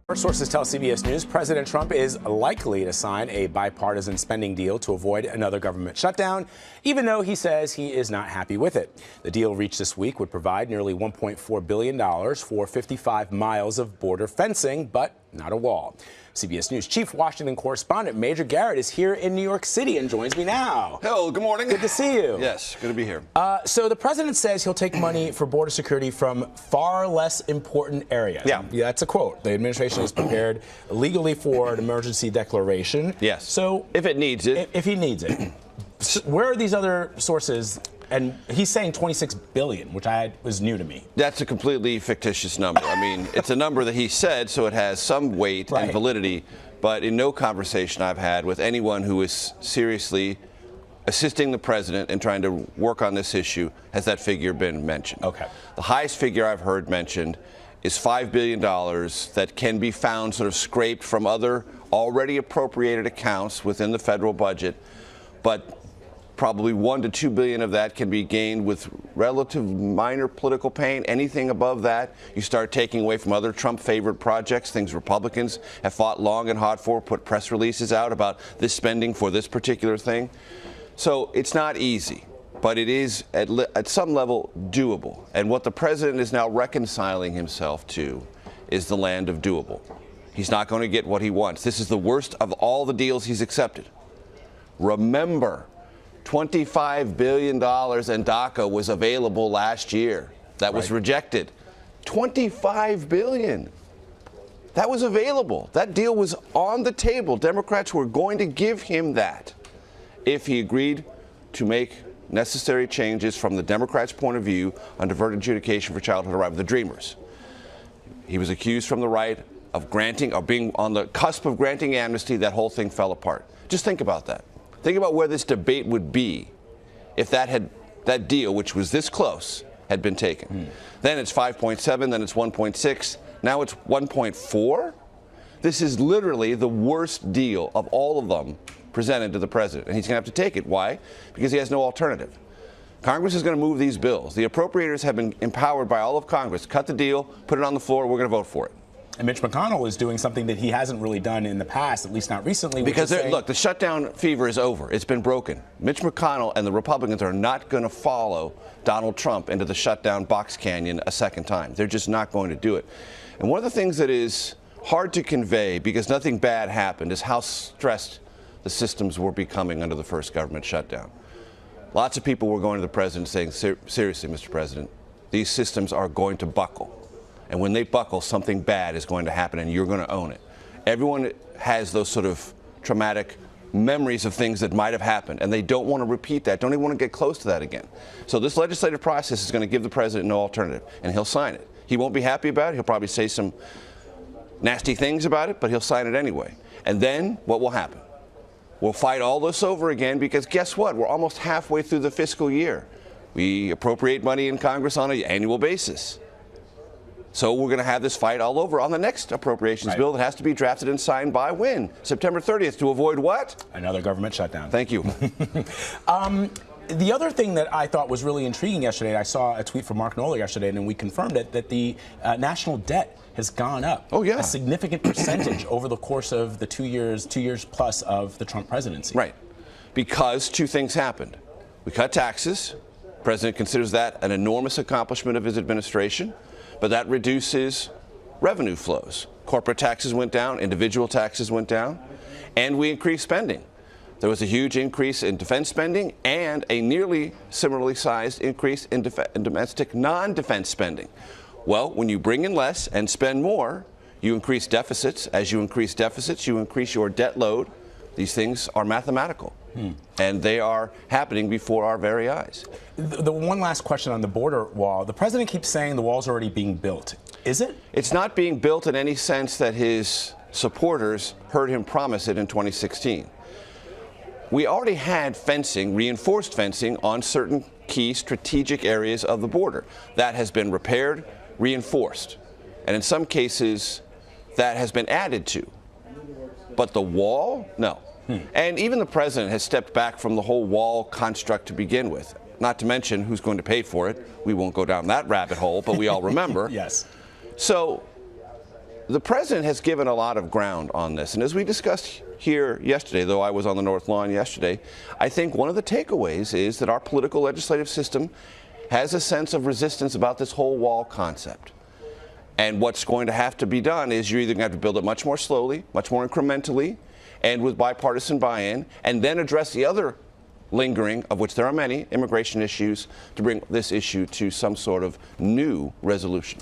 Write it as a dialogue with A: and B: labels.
A: Our sources tell CBS News President Trump is likely to sign a bipartisan spending deal to avoid another government shutdown, even though he says he is not happy with it. The deal reached this week would provide nearly $1.4 billion for 55 miles of border fencing, but not a wall. CBS News Chief Washington correspondent Major Garrett is here in New York City and joins me now.
B: Hello, good morning.
A: Good to see you.
B: Yes, good to be here.
A: So the president says he'll take money for border security from far less important areas.
B: Yeah.
A: That's a quote. The administration is prepared legally for an emergency declaration.
B: Yes.
A: So
B: if it needs it.
A: If he needs it. Where are these other sources? And he's saying $26 billion, which was new to me.
B: That's a completely fictitious number. I mean, it's a number that he said, so it has some weight and validity. But in no conversation I've had with anyone who is seriously assisting the president in trying to work on this issue has that figure been mentioned.
A: Okay.
B: The highest figure I've heard mentioned is $5 billion that can be found sort of scraped from other already appropriated accounts within the federal budget. But probably $1 to $2 billion of that can be gained with relative minor political pain. Anything above that, you start taking away from other Trump favorite projects, things Republicans have fought long and hard for, put press releases out about this spending for this particular thing. So it's not easy, but it is at some level doable. And what the president is now reconciling himself to is the land of doable. He's not going to get what he wants. This is the worst of all the deals he's accepted. Remember, $25 billion in DACA was available last year. That was rejected. $25 billion. That was available. That deal was on the table. Democrats were going to give him that if he agreed to make necessary changes from the Democrats' point of view on deferred adjudication for childhood arrival, the Dreamers. He was accused from the right of granting, or being on the cusp of granting amnesty. That whole thing fell apart. Just think about that. Think about where this debate would be if that deal, which was this close, had been taken. Then it's 5.7, then it's 1.6, now it's 1.4. This is literally the worst deal of all of them presented to the president, and he's going to have to take it. Why? Because he has no alternative. Congress is going to move these bills. The appropriators have been empowered by all of Congress. Cut the deal, put it on the floor, we're going to vote for it.
A: And Mitch McConnell is doing something that he hasn't really done in the past, at least not recently.
B: Because, look, the shutdown fever is over. It's been broken. Mitch McConnell and the Republicans are not going to follow Donald Trump into the shutdown box canyon a second time. They're just not going to do it. And one of the things that is hard to convey, because nothing bad happened, is how stressed the systems were becoming under the first government shutdown. Lots of people were going to the president saying, seriously, Mr. President, these systems are going to buckle. And when they buckle, something bad is going to happen, and you're going to own it. Everyone has those sort of traumatic memories of things that might have happened, and they don't want to repeat that, don't even want to get close to that again. So this legislative process is going to give the president no alternative, and he'll sign it. He won't be happy about it. He'll probably say some nasty things about it, but he'll sign it anyway. And then what will happen? We'll fight all this over again, because guess what? We're almost halfway through the fiscal year. We appropriate money in Congress on an annual basis. So we're going to have this fight all over on the next appropriations bill that has to be drafted and signed by when? September 30th, to avoid what?
A: Another government shutdown.
B: Thank you.
A: The other thing that I thought was really intriguing yesterday, I saw a tweet from Mark Knoller yesterday, and we confirmed it, that the national debt has gone up.
B: Oh, yeah.
A: A significant percentage over the course of the 2 years plus of the Trump presidency.
B: Right. Because two things happened. We cut taxes. The president considers that an enormous accomplishment of his administration. But that reduces revenue flows. Corporate taxes went down, individual taxes went down, and we increased spending. There was a huge increase in defense spending and a nearly similarly sized increase in domestic non-defense spending. Well, when you bring in less and spend more, you increase deficits. As you increase deficits, you increase your debt load. These things are mathematical. And they are happening before our very eyes.
A: The one last question on the border wall. The president keeps saying the wall's already being built. Is it?
B: It's not being built in any sense that his supporters heard him promise it in 2016. We already had fencing, reinforced fencing, on certain key strategic areas of the border. That has been repaired, reinforced. And in some cases, that has been added to. But the wall? No. And even the president has stepped back from the whole wall construct to begin with. Not to mention who's going to pay for it. We won't go down that rabbit hole, but we all remember.
A: Yes.
B: So The president has given a lot of ground on this, and as we discussed here yesterday, though I was on the North Lawn yesterday, I think one of the takeaways is that our political legislative system has a sense of resistance about this whole wall concept. And what's going to have to be done is you're either going to have to build it much more slowly, much more incrementally, and with bipartisan buy-in, and then address the other lingering, of which there are many, immigration issues, to bring this issue to some sort of new resolution.